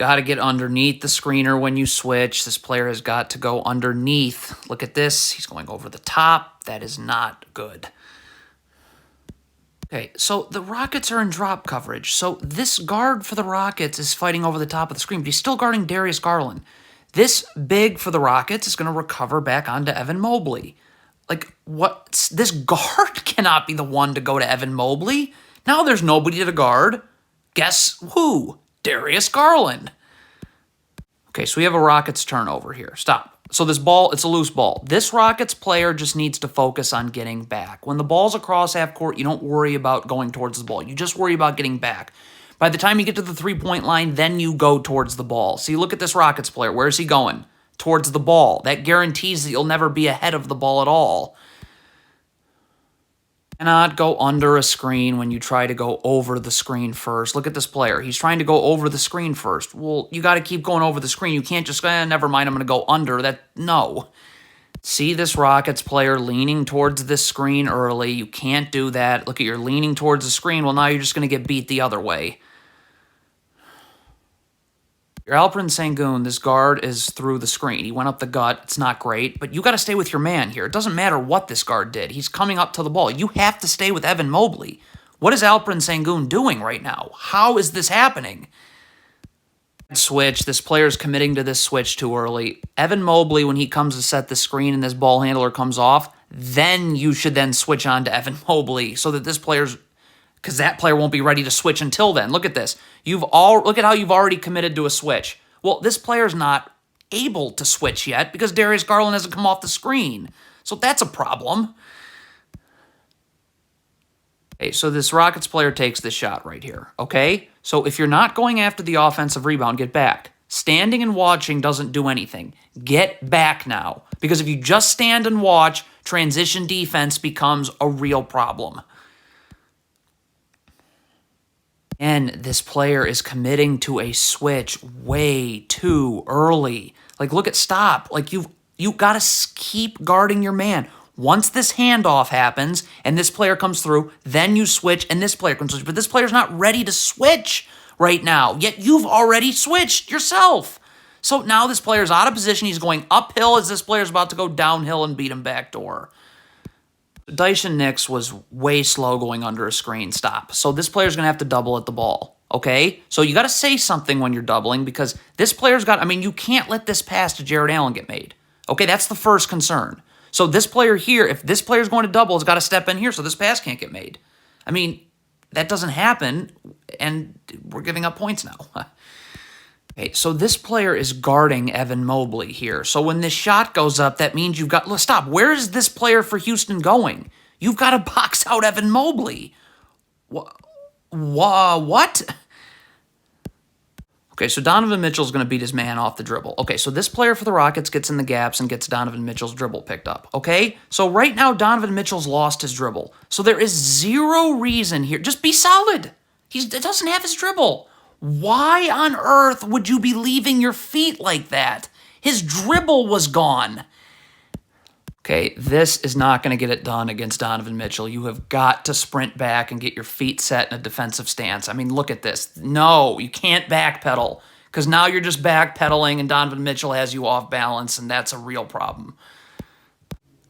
Got to get underneath the screener when you switch. This player has got to go underneath. Look at this. He's going over the top. That is not good. Okay, so the Rockets are in drop coverage. So this guard for the Rockets is fighting over the top of the screen, but he's still guarding Darius Garland. This big for the Rockets is going to recover back onto Evan Mobley. Like, what? This guard cannot be the one to go to Evan Mobley. Now there's nobody to guard. Guess who? Darius Garland. Okay, so we have a Rockets turnover here. Stop. So this ball, it's a loose ball. This Rockets player just needs to focus on getting back. When the ball's across half court, you don't worry about going towards the ball. You just worry about getting back. By the time you get to the three-point line, then you go towards the ball. See, look at this Rockets player. Where is he going? Towards the ball. That guarantees that you'll never be ahead of the ball at all. Cannot go under a screen when you try to go over the screen first. Look at this player. He's trying to go over the screen first. Well, you got to keep going over the screen. You can't just go, never mind, I'm going to go under. No. See this Rockets player leaning towards this screen early. You can't do that. Look at you're leaning towards the screen. Well, now you're just going to get beat the other way. Your Alperen Sengun, this guard is through the screen. He went up the gut. It's not great, but you got to stay with your man here. It doesn't matter what this guard did. He's coming up to the ball. You have to stay with Evan Mobley. What is Alperen Sengun doing right now? How is this happening? Switch. This player's committing to this switch too early. Evan Mobley, when he comes to set the screen and this ball handler comes off, then you should then switch on to Evan Mobley so that this player's... because that player won't be ready to switch until then. Look at this. Look at how you've already committed to a switch. Well, this player's not able to switch yet because Darius Garland hasn't come off the screen. So that's a problem. Okay, so this Rockets player takes this shot right here, okay? So if you're not going after the offensive rebound, get back. Standing and watching doesn't do anything. Get back now. Because if you just stand and watch, transition defense becomes a real problem. And this player is committing to a switch way too early. Like, look at stop. Like, you got to keep guarding your man. Once this handoff happens and this player comes through, then you switch and this player comes through. But this player's not ready to switch right now. Yet you've already switched yourself. So now this player's out of position. He's going uphill as this player's about to go downhill and beat him backdoor. Dyson Nix was way slow going under a screen. Stop. So this player's going to have to double at the ball, okay? So you got to say something when you're doubling because this player's got... I mean, you can't let this pass to Jared Allen get made, okay? That's the first concern. So this player here, if this player's going to double, has got to step in here so this pass can't get made. I mean, that doesn't happen, and we're giving up points now. Okay, so this player is guarding Evan Mobley here. So when this shot goes up, that means you've got... Look, stop. Where is this player for Houston going? You've got to box out Evan Mobley. What? Okay, so Donovan Mitchell's going to beat his man off the dribble. Okay, so this player for the Rockets gets in the gaps and gets Donovan Mitchell's dribble picked up. Okay, so right now Donovan Mitchell's lost his dribble. So there is zero reason here. Just be solid. He doesn't have his dribble. Why on earth would you be leaving your feet like that? His dribble was gone. Okay, this is not going to get it done against Donovan Mitchell. You have got to sprint back and get your feet set in a defensive stance. I mean, look at this. No, you can't backpedal because now you're just backpedaling and Donovan Mitchell has you off balance, and that's a real problem.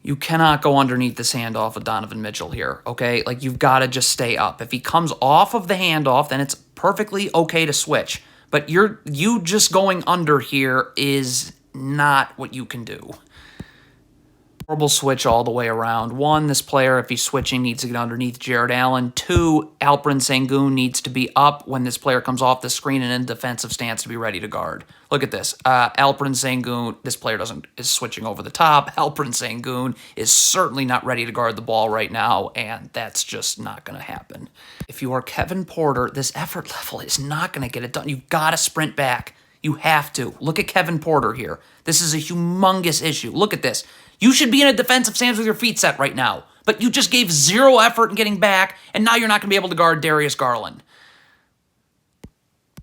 You cannot go underneath this handoff with Donovan Mitchell here, okay? Like, you've got to just stay up. If he comes off of the handoff, then it's perfectly okay to switch. But you just going under here is not what you can do. Horrible switch all the way around. One, this player, if he's switching, needs to get underneath Jared Allen. Two, Alperen Sengun needs to be up when this player comes off the screen and in defensive stance to be ready to guard. Look at this. Alperen Sengun, this player is switching over the top. Alperen Sengun is certainly not ready to guard the ball right now, and that's just not going to happen. If you are Kevin Porter, this effort level is not going to get it done. You've got to sprint back. You have to. Look at Kevin Porter here. This is a humongous issue. Look at this. You should be in a defensive stance with your feet set right now, but you just gave zero effort in getting back, and now you're not going to be able to guard Darius Garland.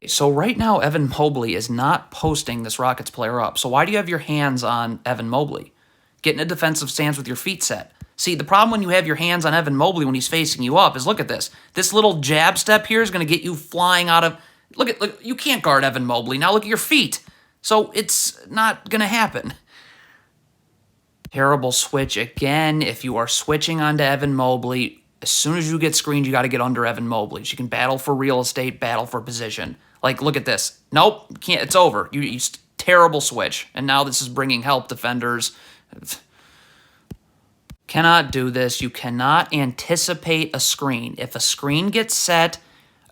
So right now, Evan Mobley is not posting this Rockets player up. So why do you have your hands on Evan Mobley? Get in a defensive stance with your feet set. See, the problem when you have your hands on Evan Mobley when he's facing you up is, look at this. This little jab step here is going to get you flying out of... Look, you can't guard Evan Mobley. Now look at your feet. So it's not going to happen. Terrible switch again. If you are switching onto Evan Mobley, as soon as you get screened, you got to get under Evan Mobley. So you can battle for real estate, battle for position. Like, look at this. Nope, can't. It's over. You terrible switch. And now this is bringing help defenders. Cannot do this. You cannot anticipate a screen. If a screen gets set,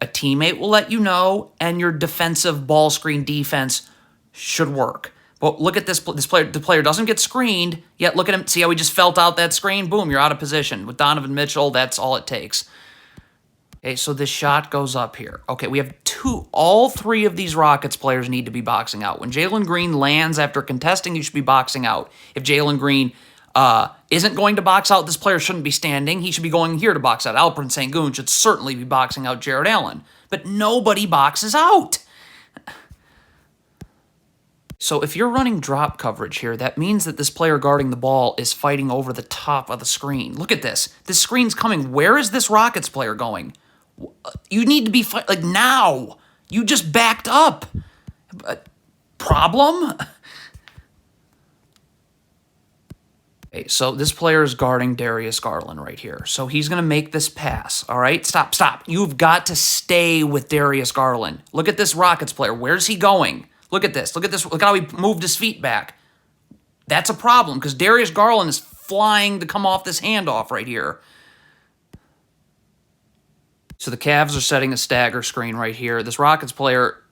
a teammate will let you know, and your defensive ball screen defense should work. But look at this player. The player doesn't get screened, yet look at him. See how he just felt out that screen? Boom, you're out of position. With Donovan Mitchell, that's all it takes. Okay, so this shot goes up here. Okay, we have all three of these Rockets players need to be boxing out. When Jalen Green lands after contesting, you should be boxing out. If Jalen Green isn't going to box out, this player shouldn't be standing. He should be going here to box out. Alperen Sengun should certainly be boxing out Jared Allen. But nobody boxes out. So if you're running drop coverage here, that means that this player guarding the ball is fighting over the top of the screen. Look at this. This screen's coming. Where is this Rockets player going? You need to be like now. You just backed up. Problem? Okay, so this player is guarding Darius Garland right here. So he's going to make this pass. All right, stop. You've got to stay with Darius Garland. Look at this Rockets player. Where's he going? Look at this. Look how he moved his feet back. That's a problem because Darius Garland is flying to come off this handoff right here. So the Cavs are setting a stagger screen right here. This Rockets player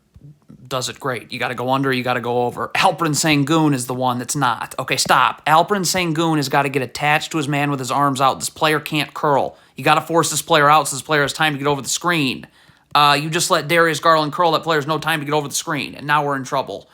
does it great. You got to go under, you got to go over. Alperen Sengun is the one that's not. Okay, stop. Alperen Sengun has got to get attached to his man with his arms out. This player can't curl. You got to force this player out so this player has time to get over the screen. You just let Darius Garland curl. That player has no time to get over the screen, and now we're in trouble.